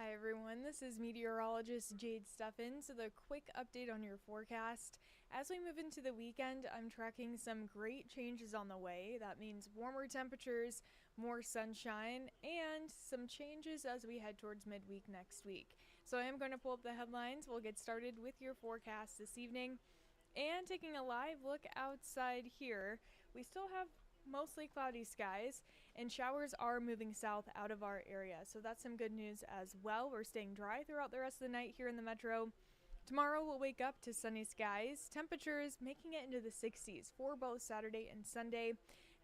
Hi everyone, this is meteorologist Jade'S with a quick update on your forecast. As we move into the weekend, I'm tracking some great changes on the way. That means warmer temperatures, more sunshine, and some changes as we head towards midweek next week. So I am going to pull up the headlines. We'll get started with your forecast this evening. And taking a live look outside here, we still have mostly cloudy skies, and showers are moving south out of our area. So that's some good news as well. We're staying dry throughout the rest of the night here in the metro. Tomorrow we'll wake up to sunny skies, temperatures making it into the 60s for both Saturday and Sunday.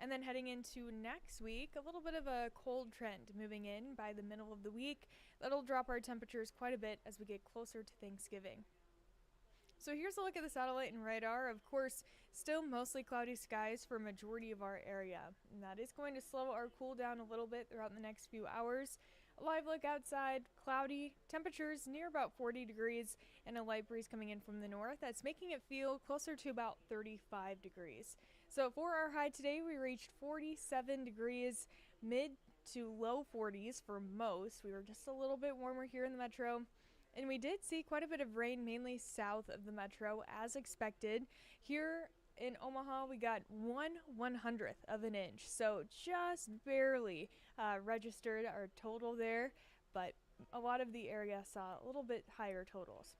And then heading into next week, a little bit of a cold trend moving in by the middle of the week. That'll drop our temperatures quite a bit as we get closer to Thanksgiving. So here's a look at the satellite and radar. Of course, still mostly cloudy skies for a majority of our area. And that is going to slow our cool down a little bit throughout the next few hours. A live look outside, cloudy, temperatures near about 40 degrees, and a light breeze coming in from the north. That's making it feel closer to about 35 degrees. So for our high today, we reached 47 degrees, mid to low 40s for most. We were just a little bit warmer here in the metro. And we did see quite a bit of rain, mainly south of the metro, as expected. Here in Omaha, we got 1/100th of an inch, so just barely registered our total there, but a lot of the area saw a little bit higher totals.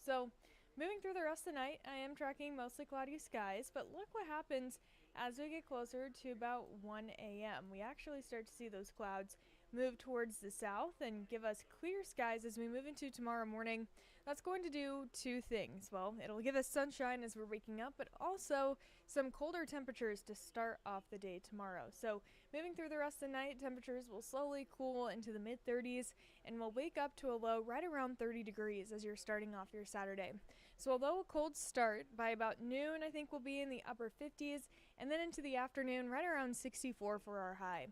So moving through the rest of the night, I am tracking mostly cloudy skies, but look what happens as we get closer to about 1 a.m. We actually start to see those clouds move towards the south and give us clear skies as we move into tomorrow morning. That's going to do two things. Well, it'll give us sunshine as we're waking up, but also some colder temperatures to start off the day tomorrow. So moving through the rest of the night, temperatures will slowly cool into the mid 30s, and we'll wake up to a low right around 30 degrees as you're starting off your Saturday. So although a cold start, by about noon I think we'll be in the upper 50s, and then into the afternoon right around 64 for our high.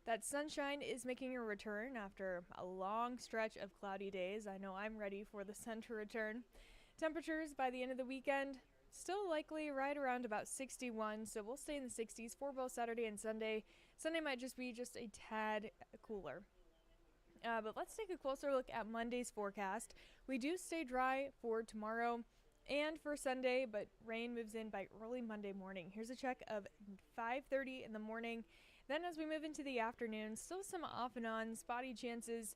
That sunshine is making a return after a long stretch of cloudy days. I know I'm ready for the sun to return. Temperatures by the end of the weekend still likely right around about 61, so we'll stay in the 60s for both Saturday and Sunday. Sunday might just be just a tad cooler. But let's take a closer look at Monday's forecast. We do stay dry for tomorrow and for Sunday, but rain moves in by early Monday morning. Here's a check of 5:30 in the morning. Then as we move into the afternoon, still some off and on spotty chances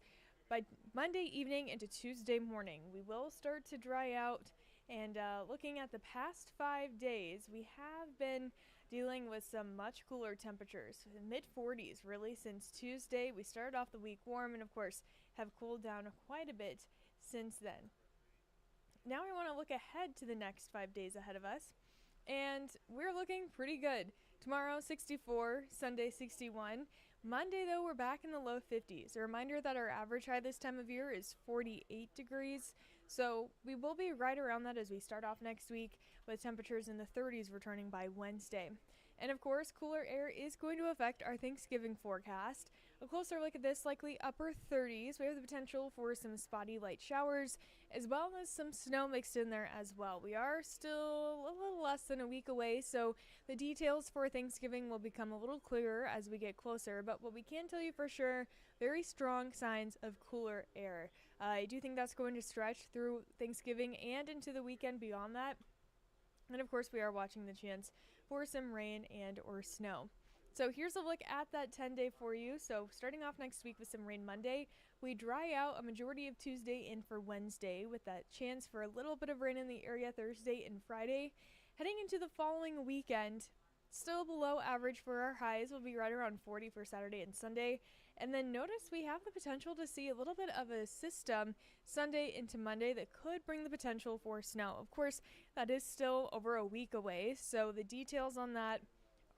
by Monday evening into Tuesday morning. We will start to dry out, and looking at the past 5 days, we have been dealing with some much cooler temperatures, mid 40s really since Tuesday. We started off the week warm and of course have cooled down quite a bit since then. Now we want to look ahead to the next 5 days ahead of us, and we're looking pretty good. Tomorrow 64, Sunday 61. Monday though, we're back in the low 50s. A reminder that our average high this time of year is 48 degrees, so we will be right around that as we start off next week, with temperatures in the 30s returning by Wednesday. And of course, cooler air is going to affect our Thanksgiving forecast. A closer look at this, likely upper 30s. We have the potential for some spotty light showers, as well as some snow mixed in there as well. We are still a little less than a week away, so the details for Thanksgiving will become a little clearer as we get closer, but what we can tell you for sure, very strong signs of cooler air. I do think that's going to stretch through Thanksgiving and into the weekend beyond that. And of course, we are watching the chance for some rain and or snow. So here's a look at that 10-day for you. So starting off next week with some rain Monday, we dry out a majority of Tuesday and for Wednesday, with that chance for a little bit of rain in the area Thursday and Friday. Heading into the following weekend, still below average for our highs. Will be right around 40 for Saturday and Sunday. And then notice we have the potential to see a little bit of a system Sunday into Monday that could bring the potential for snow. Of course, that is still over a week away, so the details on that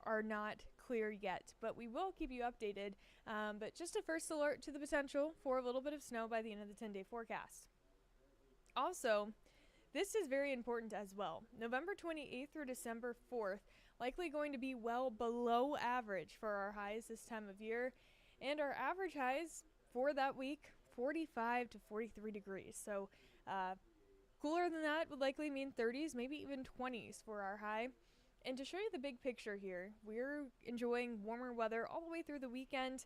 are not clear yet, but we will keep you updated. But just a first alert to the potential for a little bit of snow by the end of the 10-day forecast. Also, this is very important as well. November 28th through December 4th, likely going to be well below average for our highs this time of year. And our average highs for that week, 45 to 43 degrees. So cooler than that would likely mean 30s, maybe even 20s for our high. And to show you the big picture here, we're enjoying warmer weather all the way through the weekend.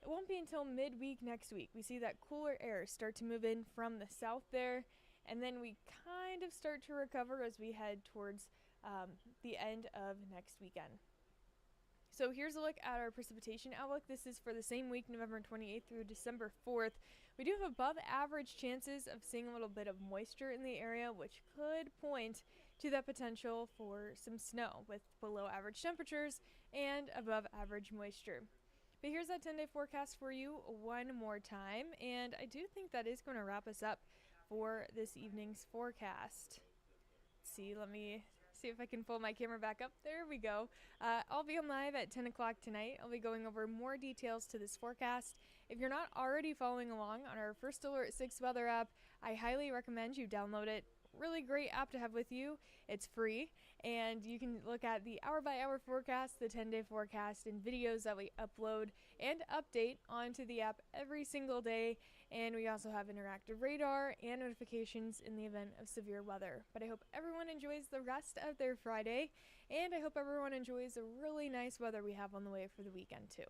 it won't be until midweek next week we see that cooler air start to move in from the south there, and then we kind of start to recover as we head towards the end of next weekend. So here's a look at our precipitation outlook. This is for the same week, November 28th through December 4th. We do have above average chances of seeing a little bit of moisture in the area, which could point to the potential for some snow with below average temperatures and above average moisture. But here's that 10-day forecast for you one more time, and I do think that is going to wrap us up for this evening's forecast. Let me see if I can pull my camera back up. There we go. I'll be on live at 10 o'clock tonight. I'll be going over more details to this forecast. If you're not already following along on our First Alert 6 weather app, I highly recommend you download it. Really great app to have with you. It's free, and you can look at the hour-by-hour forecast, the 10-day forecast, and videos that we upload and update onto the app every single day. And we also have interactive radar and notifications in the event of severe weather. But I hope everyone enjoys the rest of their Friday, and I hope everyone enjoys the really nice weather we have on the way for the weekend too.